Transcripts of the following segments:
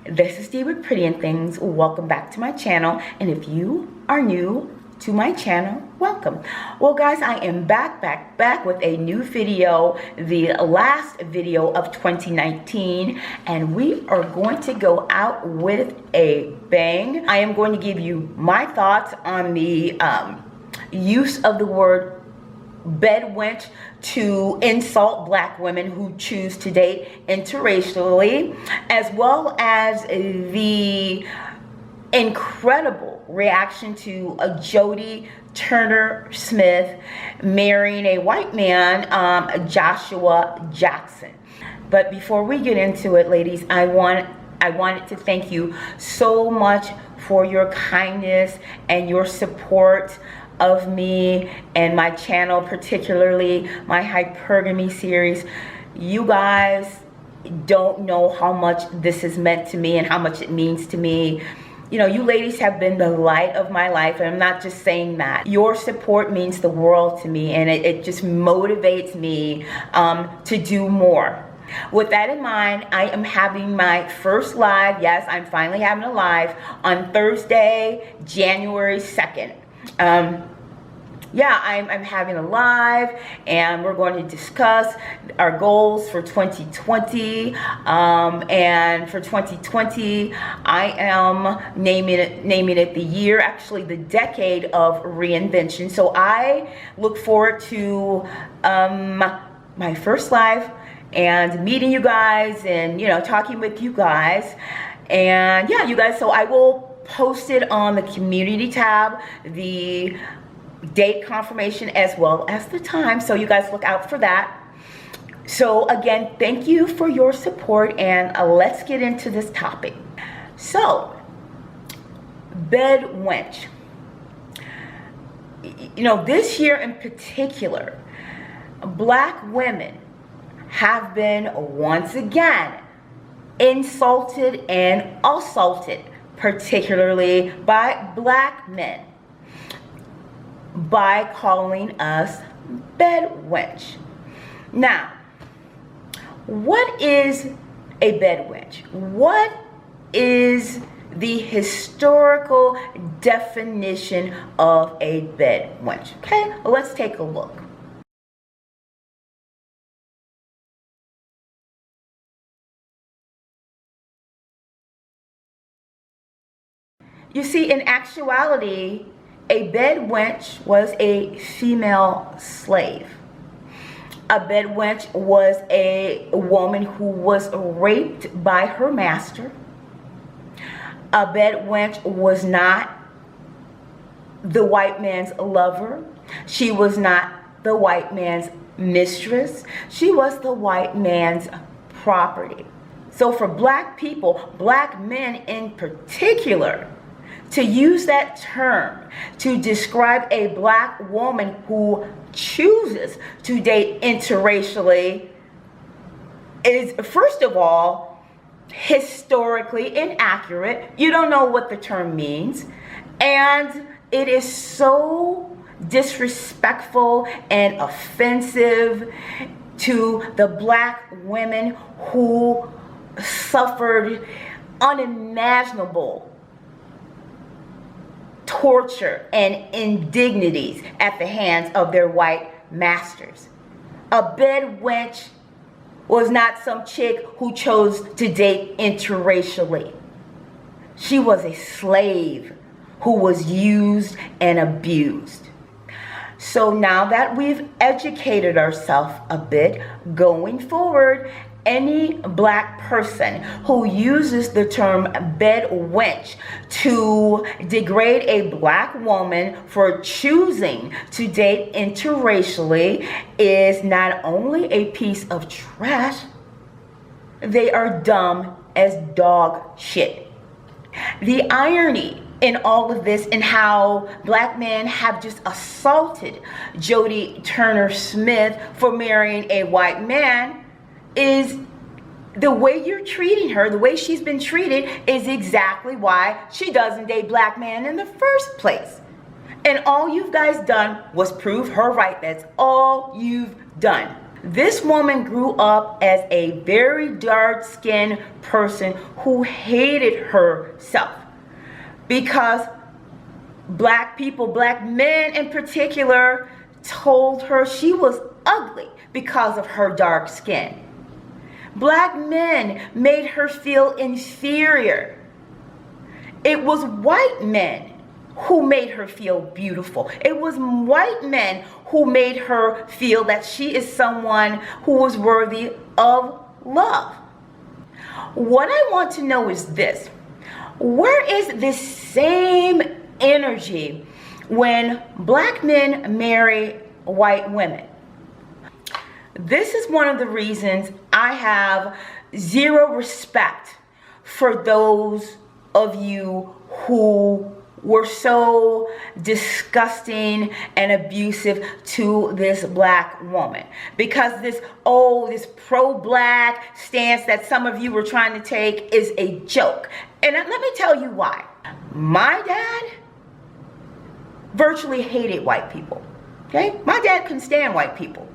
This is Dee with Pretty and Things. Welcome back to my channel, and if you are new to my channel, welcome. Well guys, I am back with a new video, the last video of 2019, and we are going to go out with a bang. I am going to give you my thoughts on the use of the word bed wench to insult black women who choose to date interracially, as well as the incredible reaction to a Jodie Turner Smith marrying a white man, Joshua Jackson. But before we get into it, ladies, I wanted to thank you so much for your kindness and your support of me and my channel, particularly my hypergamy series. You guys don't know how much this is meant to me and how much it means to me. You know, you ladies have been the light of my life, and I'm not just saying that. Your support means the world to me, and it just motivates me to do more. With that in mind, I am having my first live. Yes, I'm finally having a live on Thursday, January 2nd. Yeah, I'm having a live, and we're going to discuss our goals for 2020. And for 2020, I am naming it the year, actually the decade of reinvention. So I look forward to my first live and meeting you guys, and talking with you guys. And yeah, you guys, so I will post it on the community tab, the date confirmation as well as the time, so you guys look out for that. So again, thank you for your support, and let's get into this topic. So, bed wench. This year in particular, black women have been once again insulted and assaulted, particularly by black men, by calling us bed wench. Now, what is a bed wench? What is the historical definition of a bed wench? Okay, let's take a look. You see, in actuality, a bed wench was a female slave. A bed wench was a woman who was raped by her master. A bed wench was not the white man's lover. She was not the white man's mistress. She was the white man's property. So for black people, black men in particular, to use that term to describe a black woman who chooses to date interracially is, first of all, historically inaccurate. You don't know what the term means, and it is so disrespectful and offensive to the black women who suffered unimaginable torture and indignities at the hands of their white masters. A bed wench was not some chick who chose to date interracially. She was a slave who was used and abused. So now that we've educated ourselves a bit, going forward, any black person who uses the term bed wench to degrade a black woman for choosing to date interracially is not only a piece of trash, they are dumb as dog shit. The irony in all of this, and how black men have just assaulted Jodie Turner Smith for marrying a white man, is the way you're treating her, the way she's been treated, is exactly why she doesn't date black men in the first place. And all you guys done was prove her right. That's all you've done. This woman grew up as a very dark-skinned person who hated herself because black people, black men in particular, told her she was ugly because of her dark skin. Black men made her feel inferior. It was white men who made her feel beautiful. It was white men who made her feel that she is someone who was worthy of love. What I want to know is this: where is this same energy when black men marry white women? This is one of the reasons I have zero respect for those of you who were so disgusting and abusive to this black woman, because this pro-black stance that some of you were trying to take is a joke. And let me tell you why. My dad virtually hated white people. Okay, my dad couldn't stand white people.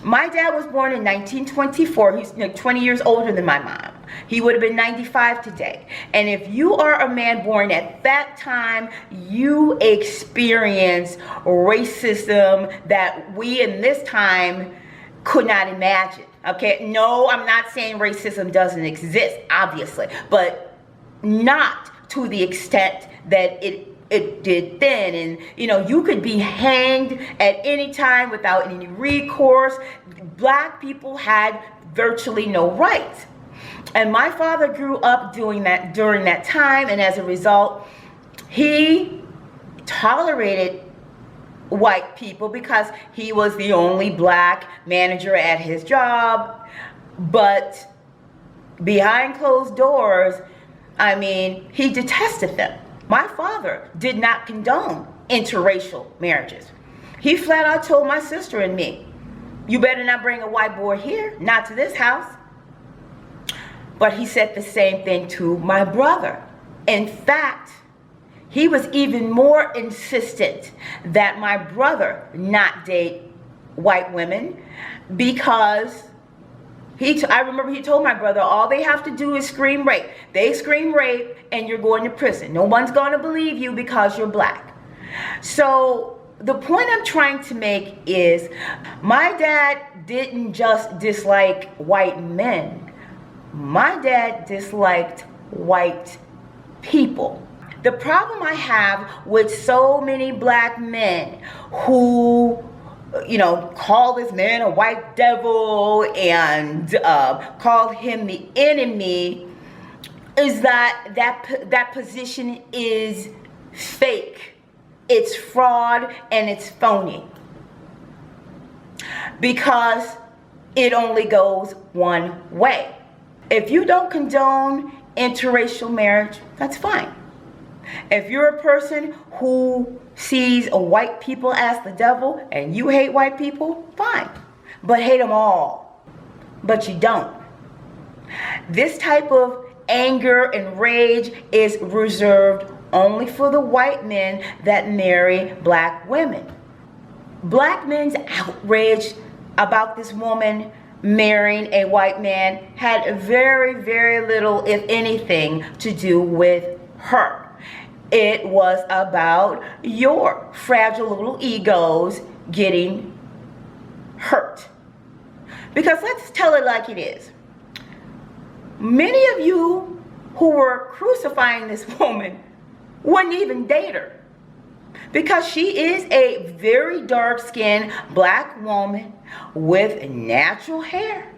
My dad was born in 1924. He's 20 years older than my mom. He would have been 95 today. And if you are a man born at that time, you experience racism that we in this time could not imagine. Okay, no, I'm not saying racism doesn't exist, obviously, but not to the extent that it did then. And you could be hanged at any time without any recourse. Black people had virtually no rights. And my father grew up during that time, and as a result, he tolerated white people because he was the only black manager at his job. But behind closed doors, I mean, he detested them. My father did not condone interracial marriages. He flat out told my sister and me, you better not bring a white boy here, not to this house. But he said the same thing to my brother. In fact, he was even more insistent that my brother not date white women because I remember he told my brother, all they have to do is scream rape. They scream rape and you're going to prison. No one's going to believe you because you're black. So the point I'm trying to make is my dad didn't just dislike white men. My dad disliked white people. The problem I have with so many black men who call this man a white devil and call him the enemy is that position is fake. It's fraud and it's phony. Because it only goes one way. If you don't condone interracial marriage, that's fine. If you're a person who sees white people as the devil and you hate white people, fine. But hate them all. But you don't. This type of anger and rage is reserved only for the white men that marry black women. Black men's outrage about this woman marrying a white man had very, very little, if anything, to do with her. It was about your fragile little egos getting hurt. Because let's tell it like it is. Many of you who were crucifying this woman wouldn't even date her. Because she is a very dark-skinned black woman with natural hair.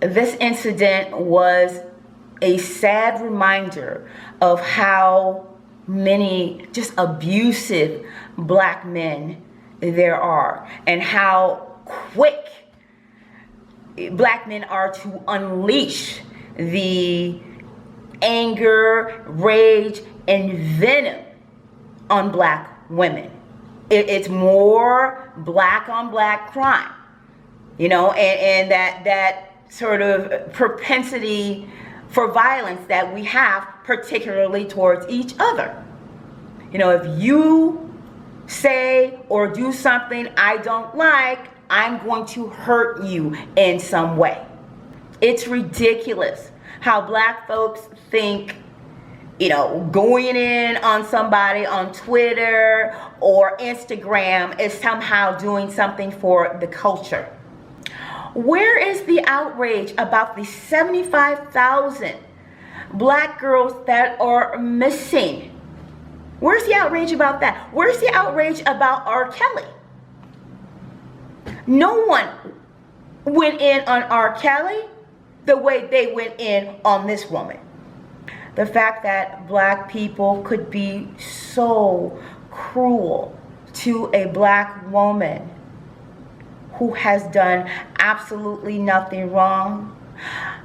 This incident was a sad reminder of how many just abusive black men there are, and how quick black men are to unleash the anger, rage, and venom on black women. It's more black on black crime, and that sort of propensity for violence that we have, particularly towards each other. If you say or do something I don't like, I'm going to hurt you in some way. It's ridiculous how black folks think, you know, going in on somebody on Twitter or Instagram is somehow doing something for the culture. Where is the outrage about the 75,000 black girls that are missing? Where's the outrage about that? Where's the outrage about R. Kelly? No one went in on R. Kelly the way they went in on this woman. The fact that black people could be so cruel to a black woman who has done absolutely nothing wrong.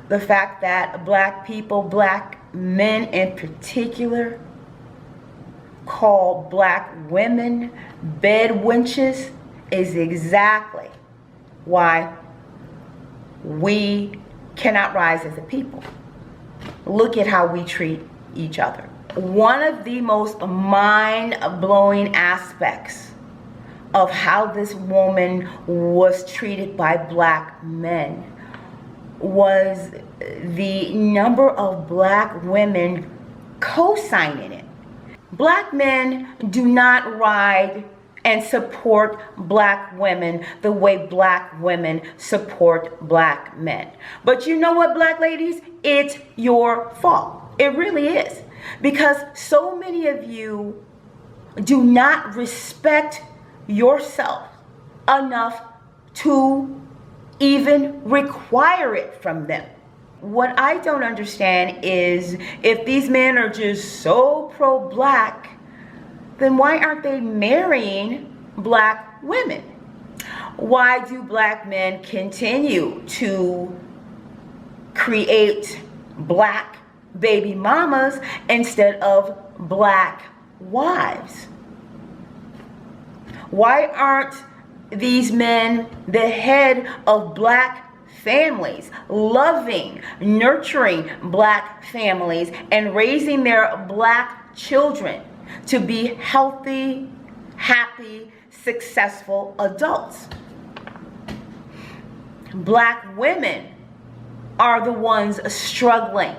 The fact that black people, black men in particular, call black women bed wenches is exactly why we cannot rise as a people. Look at how we treat each other. One of the most mind-blowing aspects of how this woman was treated by black men was the number of black women co-signing it. Black men do not ride and support black women the way black women support black men. But you know what, black ladies? It's your fault. It really is. Because so many of you do not respect yourself enough to even require it from them. What I don't understand is if these men are just so pro-black, then why aren't they marrying black women? Why do black men continue to create black baby mamas instead of black wives? Why aren't these men the head of black families, loving, nurturing black families, and raising their black children to be healthy, happy, successful adults? Black women are the ones struggling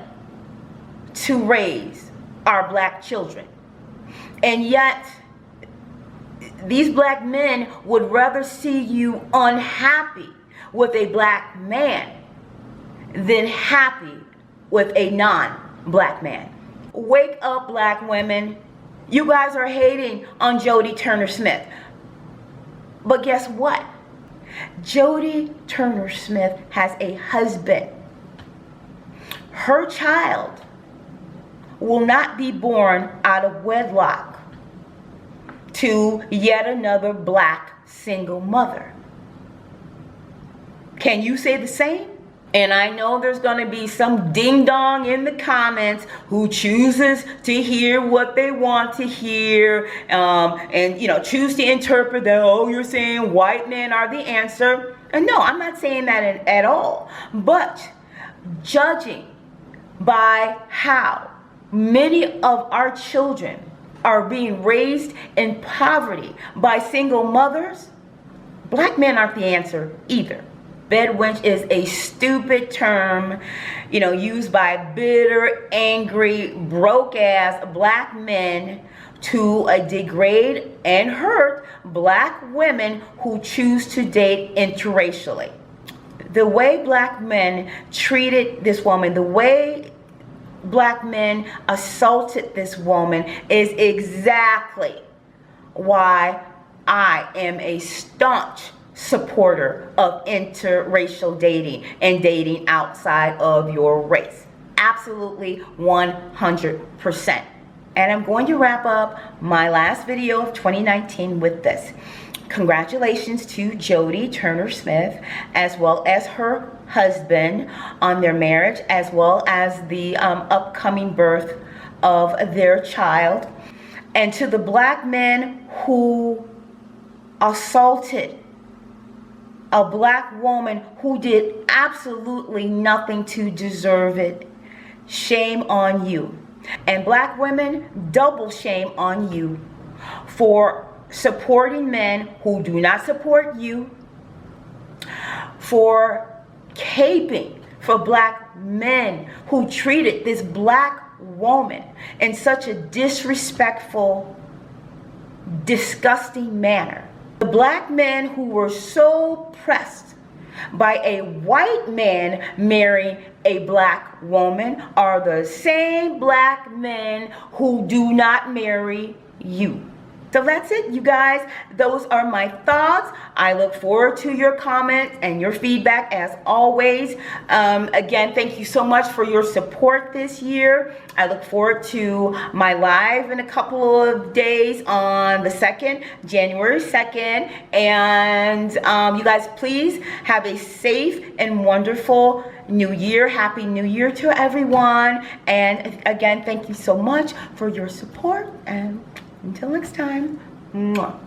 to raise our black children. And yet, these black men would rather see you unhappy with a black man than happy with a non-black man. Wake up, black women. You guys are hating on Jodie Turner-Smith. But guess what? Jodie Turner-Smith has a husband. Her child will not be born out of wedlock to yet another black single mother. Can you say the same? And I know there's going to be some ding-dong in the comments who chooses to hear what they want to hear, and, you know, choose to interpret that, oh, you're saying white men are the answer. And no, I'm not saying that at all. But judging by how many of our children are being raised in poverty by single mothers, black men aren't the answer either. Bed wench is a stupid term, you know, used by bitter, angry, broke-ass black men to degrade and hurt black women who choose to date interracially. The way black men treated this woman, the way black men assaulted this woman is exactly why I am a staunch supporter of interracial dating and dating outside of your race. Absolutely 100%. And I'm going to wrap up my last video of 2019 with this. Congratulations to Jodie Turner-Smith as well as her husband on their marriage, as well as the upcoming birth of their child. And to the black men who assaulted a black woman who did absolutely nothing to deserve it, shame on you. And black women, double shame on you for supporting men who do not support you for caping for black men who treated this black woman in such a disrespectful, disgusting manner. The black men who were so pressed by a white man marrying a black woman are the same black men who do not marry you. So that's it, you guys. Those are my thoughts. I look forward to your comments and your feedback as always. Again, thank you so much for your support this year. I look forward to my live in a couple of days on the 2nd, January 2nd. And you guys, please have a safe and wonderful New Year. Happy New Year to everyone. And again, thank you so much for your support. And until next time, mwah.